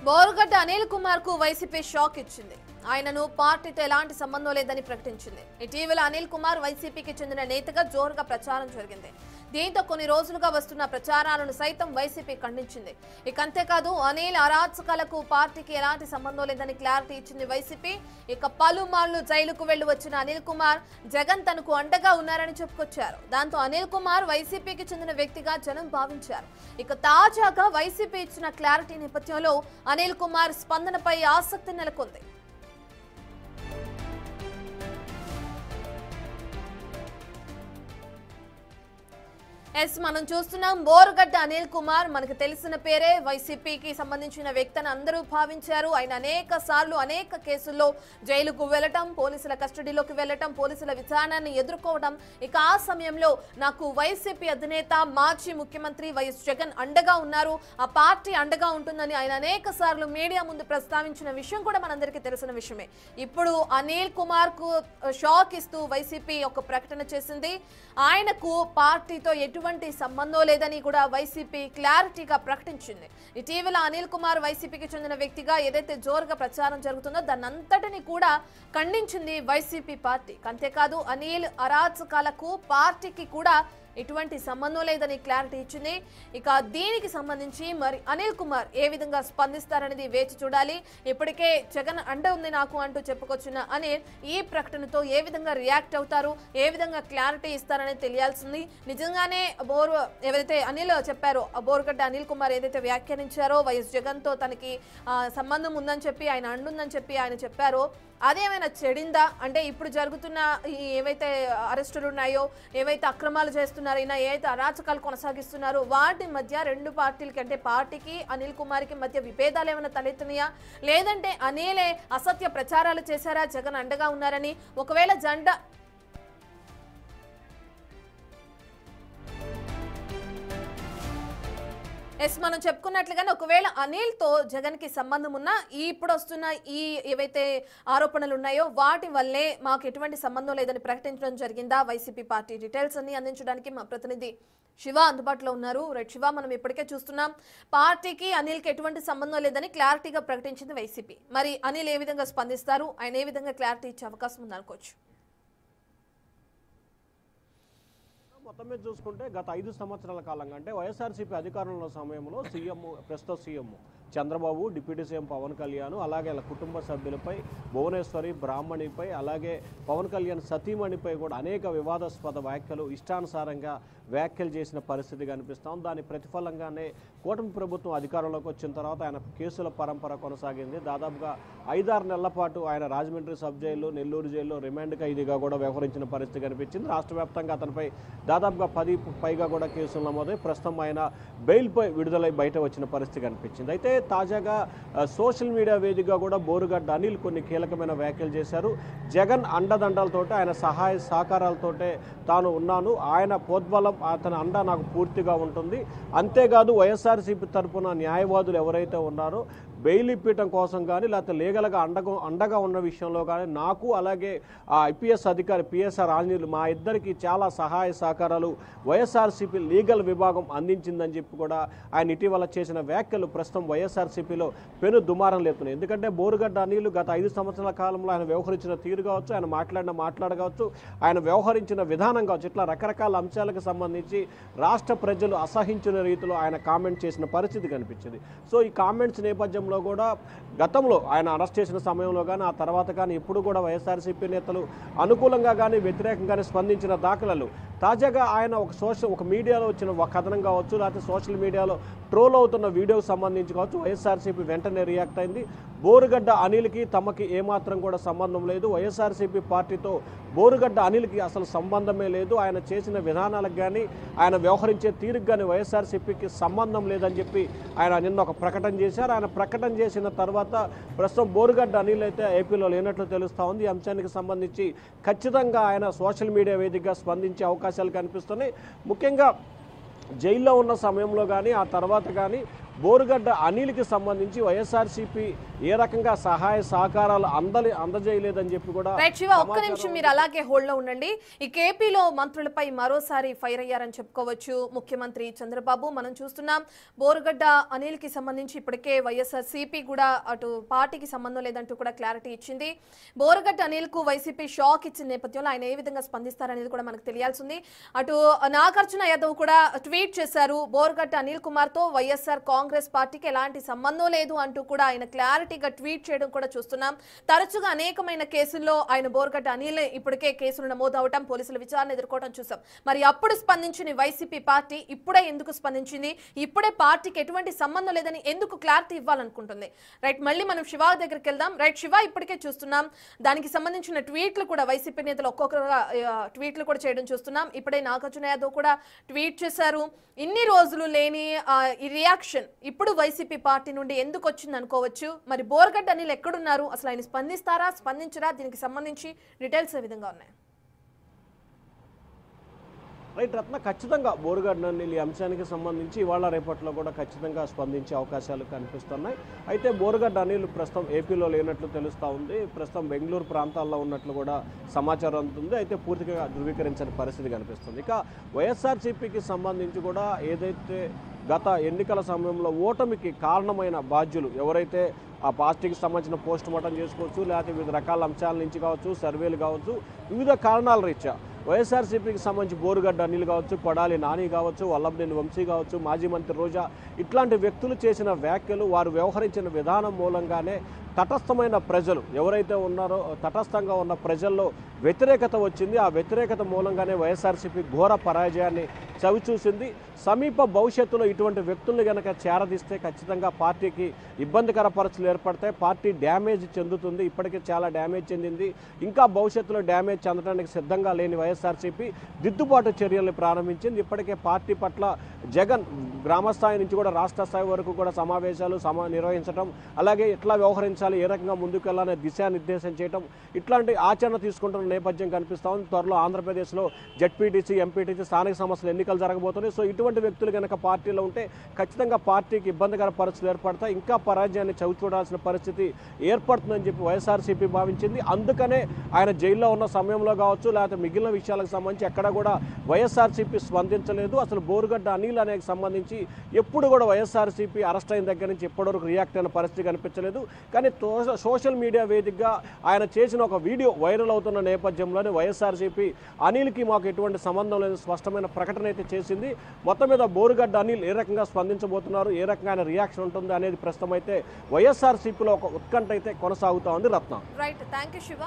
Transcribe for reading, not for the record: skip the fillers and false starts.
బోరుగడ్డ అనిల్ కుమార్ కు YCP shock ఇచ్చింది. ఆయనను పార్టీతో ఎలాంటి సంబంధం లేదని ప్రకటించింది. ఇటీవల అనిల్ కుమార్ వైసీపీకి చెందిన నేతగా జోరుగా ప్రచారం జరిగింది. దీంతో కొన్ని రోజులుగా వస్తున్న ప్రచారాలను సైతం వైసీపీ ఖండించింది. ఇక అంతేకాదు అనిల్ అరాచకాలకు పార్టీకి ఎలాంటి సంబంధం లేదని క్లారిటీ ఇచ్చింది వైసీపీ. ఇక పలుమార్లు జైలుకు వెళ్లి వచ్చిన అనిల్ కుమార్ జగన్ తనకు అండగా ఉన్నారని చెప్పుకొచ్చారు. దాంతో అనిల్ కుమార్ వైసీపీకి చెందిన వ్యక్తిగా జనం భావించారు. ఇక తాజాగా వైసీపీ ఇచ్చిన క్లారిటీ నేపథ్యంలో అనిల్ కుమార్ స్పందనపై ఆసక్తి నెలకొంది. మనం చూస్తున్నాం బోరుగడ్డ అనిల్ కుమార్ మనకు తెలిసిన పేరే. వైసీపీకి సంబంధించిన వ్యక్తిని అందరూ భావించారు. ఆయన అనేక సార్లు అనేక కేసుల్లో జైలుకు వెళ్లటం, పోలీసుల కస్టడీలోకి వెళ్లటం, పోలీసుల విచారణని ఎదుర్కోవడం. ఇక ఆ సమయంలో నాకు వైసీపీ అధినేత మాజీ ముఖ్యమంత్రి వైఎస్ జగన్ అండగా ఉన్నారు, ఆ పార్టీ అండగా ఉంటుందని ఆయన అనేక సార్లు మీడియా ముందు ప్రస్తావించిన విషయం కూడా మనందరికీ తెలిసిన విషయమే. ఇప్పుడు అనిల్ కుమార్ కు షాక్ ఇస్తూ వైసీపీ ఒక ప్రకటన చేసింది. ఆయనకు పార్టీతో ఎటువంటి సంబంధం లేదని కూడా వైసీపీ క్లారిటీగా ప్రకటించింది. ఇటీవల అనిల్ కుమార్ వైసీపీకి చెందిన వ్యక్తిగా ఏదైతే జోరుగా ప్రచారం జరుగుతుందో దాన్నంతటిని కూడా ఖండించింది వైసీపీ పార్టీ. అంతేకాదు అనిల్ అరాచకాలకు పార్టీకి కూడా ఎటువంటి సంబంధం లేదని క్లారిటీ ఇచ్చింది. ఇక దీనికి సంబంధించి మరి అనిల్ కుమార్ ఏ విధంగా స్పందిస్తారనేది వేచి చూడాలి. ఇప్పటికే జగన్ అండ ఉంది నాకు అంటూ చెప్పుకొచ్చిన అనిల్ ఈ ప్రకటనతో ఏ విధంగా రియాక్ట్ అవుతారు, ఏ విధంగా క్లారిటీ ఇస్తారనేది తెలియాల్సింది. నిజంగానే ఏదైతే అనిల్ చెప్పారో, బోరుగడ్డ అనిల్ కుమార్ ఏదైతే వ్యాఖ్యానించారో వైఎస్ జగన్ తో తనకి సంబంధం ఉందని చెప్పి, ఆయన అండుందని చెప్పి ఆయన చెప్పారో అదేమైనా చెడిందా? అంటే ఇప్పుడు జరుగుతున్న ఏవైతే అరెస్టులు ఉన్నాయో, ఏవైతే అక్రమాలు చేస్తున్నారో, ఏవైతే అరాచకాలు కొనసాగిస్తున్నారో వాటి మధ్య రెండు పార్టీలకి అంటే పార్టీకి అనిల్ కుమార్కి మధ్య విభేదాలు ఏమైనా తలెత్తున్నాయా? లేదంటే అనిలే అసత్య ప్రచారాలు చేశారా జగన్ అండగా ఉన్నారని? ఒకవేళ మనం చెప్పుకున్నట్లుగానే ఒకవేళ అనిల్ తో జగన్ కి సంబంధం ఉన్నా ఇప్పుడు వస్తున్న ఈ ఏవైతే ఆరోపణలు ఉన్నాయో వాటి వల్లే మాకు ఎటువంటి సంబంధం లేదని ప్రకటించడం జరిగిందా వైసీపీ పార్టీ? డీటెయిల్స్ అన్ని అందించడానికి మా ప్రతినిధి శివ అందుబాటులో ఉన్నారు. రైట్ శివ, మనం ఇప్పటికే చూస్తున్నాం పార్టీకి అనిల్ కి ఎటువంటి సంబంధం లేదని క్లారిటీగా ప్రకటించింది వైసీపీ. మరి అనిల్ ఏ విధంగా స్పందిస్తారు, ఆయన ఏ విధంగా క్లారిటీ ఇచ్చే అవకాశం ఉందనుకోవచ్చు? మొత్తం మీద చూసుకుంటే గత 5 సంవత్సరాల కాలంగా అంటే వైఎస్ఆర్సీపీ అధికారంలో సమయంలో సీఎం, ప్రస్తుత CM Chandrababu, deputy CM Pawan Kalyan, అలాగే కుటుంబ సభ్యులపై, భువనేశ్వరి బ్రాహ్మణిపై, అలాగే పవన్ కళ్యాణ్ సతీమణిపై కూడా అనేక వివాదాస్పద వ్యాఖ్యలు, ఇష్టానుసారంగా వ్యాఖ్యలు చేసిన పరిస్థితి కనిపిస్తాం. దాని ప్రతిఫలంగానే కూటమి ప్రభుత్వం అధికారంలోకి వచ్చిన తర్వాత ఆయన కేసుల పరంపర కొనసాగింది. దాదాపుగా 5-6 నెలల పాటు ఆయన రాజమండ్రి సబ్ జైలు, నెల్లూరు జైల్లో రిమాండ్ ఖైదీగా కూడా వ్యవహరించిన పరిస్థితి కనిపించింది. రాష్ట్ర వ్యాప్తంగా అతనిపై దాదాపుగా 10 పైగా కూడా కేసులు నమోదై ప్రస్తుతం ఆయన బెయిల్పై విడుదలై బయట వచ్చిన పరిస్థితి కనిపించింది. అయితే తాజాగా సోషల్ మీడియా వేదికగా కూడా బోరుగడ్డ అనిల్ కొన్ని కీలకమైన వ్యాఖ్యలు చేశారు. జగన్ అండదండలతోటే, ఆయన సహాయ సహకారాలతోటే తాను ఉన్నాను, ఆయన ప్రోద్బలం, అతని అండ నాకు పూర్తిగా ఉంటుంది. అంతేకాదు వైఎస్ఆర్సీపీ తరఫున న్యాయవాదులు ఎవరైతే ఉన్నారో బెయిల్ ఇప్పించడం కోసం కానీ లేకపోతే లీగల్గా అండగా ఉన్న విషయంలో కానీ నాకు అలాగే ఆ ఐపీఎస్ అధికారి పిఎస్ఆర్ ఆంజనేయులు మా ఇద్దరికి చాలా సహాయ సహకారాలు వైఎస్ఆర్సీపీ లీగల్ విభాగం అందించిందని చెప్పి కూడా ఆయన ఇటీవల చేసిన వ్యాఖ్యలు ప్రస్తుతం వైఎస్ఆర్సీపీలో పెను దుమారం లేపుతున్నాయి. ఎందుకంటే బోరుగడ్డ అనిల్ గత 5 సంవత్సరాల కాలంలో ఆయన వ్యవహరించిన తీరు కావచ్చు, ఆయన మాట్లాడ కావచ్చు, ఆయన వ్యవహరించిన విధానం కావచ్చు, ఇట్లా రకరకాల అంశాలకు సంబంధించి రాష్ట్ర ప్రజలు అసహించిన రీతిలో ఆయన కామెంట్ చేసిన పరిస్థితి కనిపించింది. సో ఈ కామెంట్స్ నేపథ్యంలో కూడా గతంలో ఆయన అరెస్ట్ చేసిన సమయంలో కానీ ఆ తర్వాత కానీ ఎప్పుడు కూడా వైఎస్ఆర్సీపీ నేతలు అనుకూలంగా కానీ వ్యతిరేకంగానే స్పందించిన దాఖలాలు. తాజాగా ఆయన ఒక మీడియాలో వచ్చిన ఒక కథనం కావచ్చు, లేకపోతే సోషల్ మీడియాలో ట్రోల్ అవుతున్న వీడియోకి సంబంధించి కావచ్చు, వైఎస్ఆర్సీపీ వెంటనే రియాక్ట్ అయింది. బోరుగడ్డ అనిల్కి తమకి ఏమాత్రం కూడా సంబంధం లేదు, వైఎస్ఆర్సీపీ పార్టీతో బోరుగడ్డ అనిల్కి అసలు సంబంధమే లేదు, ఆయన చేసిన విధానాలకు కానీ ఆయన వ్యవహరించే తీరుకు కానీ వైఎస్ఆర్సీపీకి సంబంధం లేదని చెప్పి ఆయన నిన్న ఒక ప్రకటన చేశారు. ఆయన ప్రకటన చేసిన తర్వాత ప్రస్తుతం బోరుగడ్డ అనిల్ అయితే ఏపీలో లేనట్లు తెలుస్తూ ఉంది. ఈ అంశానికి సంబంధించి ఖచ్చితంగా ఆయన సోషల్ మీడియా వేదికగా స్పందించే అవకాశాలు కనిపిస్తున్నాయి. ముఖ్యంగా జైల్లో ఉన్న సమయంలో కానీ ఆ తర్వాత కానీ బోరుగడ్డ అనిల్కి సంబంధించి వైఎస్ఆర్సీపీ ఏ రకంగా సహాయ సహకారాలు అందజేయలేదని చెప్పి కూడా శివ ఒక్క నిమిషం మీరు అలాగే హోల్డ్ లో ఉండండి. ఈ కేపీలో మంత్రులపై మరోసారి ఫైర్ అయ్యారని చెప్పుకోవచ్చు ముఖ్యమంత్రి చంద్రబాబు. మనం చూస్తున్నాం బోరుగడ్డ అనిల్ కి సంబంధించి ఇప్పటికే వైఎస్ఆర్సీపీ కూడా అటు పార్టీకి సంబంధం లేదంటూ కూడా క్లారిటీ ఇచ్చింది. బోరుగడ్డ అనిల్ కు వైసీపీ షాక్ ఇచ్చిన నేపథ్యంలో ఆయన ఏ విధంగా స్పందిస్తారనేది కూడా మనకు తెలియాల్సింది. అటు నాగార్జున యాదవ్ కూడా ట్వీట్ చేశారు, బోరుగడ్డ అనిల్ కుమార్ తో వైఎస్ఆర్ కాంగ్రెస్ పార్టీకి ఎలాంటి సంబంధం లేదు అంటూ కూడా ఆయన క్లారిటీగా ట్వీట్ చేయడం కూడా చూస్తున్నాం. తరచుగా అనేకమైన కేసుల్లో ఆయన బోరుగడ్డ అనిల్ ఇప్పటికే కేసులు నమోదవటం, పోలీసుల విచారణ ఎదుర్కోవడం చూసాం. మరి అప్పుడు స్పందించిన వైసీపీ పార్టీ ఇప్పుడే ఎందుకు స్పందించింది? ఇప్పుడే పార్టీకి ఎటువంటి సంబంధం లేదని ఎందుకు క్లారిటీ ఇవ్వాలనుకుంటుంది? రైట్, మళ్ళీ మనం శివ దగ్గరికి వెళ్దాం. రైట్ శివ, ఇప్పటికే చూస్తున్నాం దానికి సంబంధించిన ట్వీట్లు కూడా వైసీపీ నేతలు ఒక్కొక్కరుగా ట్వీట్లు కూడా చేయడం చూస్తున్నాం. ఇప్పుడే నాగార్జున యాదవ్ కూడా ట్వీట్ చేశారు. ఇన్ని రోజులు లేని ఈ రియాక్షన్ ఇప్పుడు వైసీపీ పార్టీ నుండి ఎందుకు వచ్చింది అనుకోవచ్చు. మరి బోరుగడ్డ అనిల్ ఎక్కడున్నారు, అసలు ఆయన స్పందిస్తారా స్పందించరా, దీనికి సంబంధించి డీటెయిల్స్ ఏ విధంగా ఉన్నాయి? రైట్ రత్న, ఖచ్చితంగా బోరుగడ్డ అనిల్ ఈ అంశానికి సంబంధించి ఇవాళ రేపట్లో కూడా ఖచ్చితంగా స్పందించే అవకాశాలు కనిపిస్తున్నాయి. అయితే బోరుగడ్డ అనిల్ ప్రస్తుతం ఏపీలో లేనట్లు తెలుస్తూ ఉంది. ప్రస్తుతం బెంగళూరు ప్రాంతాల్లో ఉన్నట్లు కూడా సమాచారం అందుతుంది. అయితే పూర్తిగా ధృవీకరించని పరిస్థితి కనిపిస్తుంది. ఇక వైఎస్ఆర్సీపీకి సంబంధించి కూడా ఏదైతే గత ఎన్నికల సమయంలో ఓటమికి కారణమైన బాధ్యులు ఎవరైతే ఆ పార్టీకి సంబంధించిన పోస్ట్ మార్టం చేసుకోవచ్చు, లేకపోతే వివిధ రకాల అంశాల నుంచి కావచ్చు, సర్వేలు కావచ్చు, వివిధ కారణాల రీత్యా వైఎస్ఆర్సీపీకి సంబంధించి బోరుగడ్డ అనిల్ కావచ్చు, కొడాలి నాని కావచ్చు, వల్లభనేని వంశీ కావచ్చు, మాజీ మంత్రి రోజా, ఇట్లాంటి వ్యక్తులు చేసిన వ్యాఖ్యలు, వారు వ్యవహరించిన విధానం మూలంగానే తటస్థమైన ప్రజలు ఎవరైతే ఉన్నారో తటస్థంగా ఉన్న ప్రజల్లో వ్యతిరేకత వచ్చింది. ఆ వ్యతిరేకత మూలంగానే వైఎస్ఆర్సీపీ ఘోర పరాజయాన్ని చవిచూసింది. సమీప భవిష్యత్తులో ఇటువంటి వ్యక్తుల్ని కనుక చేరదీస్తే ఖచ్చితంగా పార్టీకి ఇబ్బందికర పరిస్థితులు ఏర్పడతాయి. పార్టీ డ్యామేజ్ చెందుతుంది. ఇప్పటికే చాలా డ్యామేజ్ చెందింది. ఇంకా భవిష్యత్తులో డ్యామేజ్ చెందడానికి సిద్ధంగా లేని వైఎస్ఆర్సీపీ దిద్దుబాటు చర్యల్ని ప్రారంభించింది. ఇప్పటికే పార్టీ పట్ల జగన్ గ్రామస్థాయి నుంచి కూడా రాష్ట్ర స్థాయి వరకు కూడా సమావేశాలు నిర్వహించడం, అలాగే ఎట్లా వ్యవహరించాలి, ఏ రకంగా ముందుకు వెళ్ళాలనే దిశానిర్దేశం చేయడం, ఇట్లాంటి ఆచరణ తీసుకుంటున్న నేపథ్యం కనిపిస్తూ ఉంది. త్వరలో ఆంధ్రప్రదేశ్లో జెడ్పీటీసీ, ఎంపీటీసీ, స్థానిక సంస్థల ఎన్నికలు జరగబోతున్నాయి. సో ఇటువంటి వ్యక్తులు కనుక పార్టీలో ఉంటే ఖచ్చితంగా పార్టీకి ఇబ్బందికర పరిస్థితులు ఏర్పడతాయి. ఇంకా పరాజయాన్ని చవిచూడాల్సిన పరిస్థితి ఏర్పడుతుందని చెప్పి వైఎస్ఆర్సీపీ భావించింది. అందుకనే ఆయన జైల్లో ఉన్న సమయంలో కావచ్చు, లేకపోతే మిగిలిన విషయాలకు సంబంధించి ఎక్కడ కూడా వైఎస్ఆర్సీపీ స్పందించలేదు. అసలు బోరుగడ్డ అనిల్ అనేది సంబంధించి ఎప్పుడు కూడా వైఎస్ఆర్సీపీ అరెస్ట్ అయిన దగ్గర నుంచి ఎప్పటివరకు రియాక్ట్ అయిన పరిస్థితి కనిపించలేదు. కానీ సోషల్ మీడియా వేదికగా ఆయన చేసిన ఒక వీడియో వైరల్ అవుతున్న నేపథ్యంలోనే వైఎస్ఆర్సీపీ అనిల్కి మాకు ఎటువంటి సంబంధం లేదు స్పష్టమైన ప్రకటన అయితే చేసింది. మొత్తం మీద బోరుగడ్డ అనిల్ ఏ రకంగా స్పందించబోతున్నారు, ఏ రకంగా ఆయన రియాక్షన్ ఉంటుంది అనేది ప్రస్తుతం అయితే వైఎస్ఆర్సీపీలో ఒక ఉత్కంఠ అయితే కొనసాగుతా ఉంది. Ratna. Right, thank you Shiva.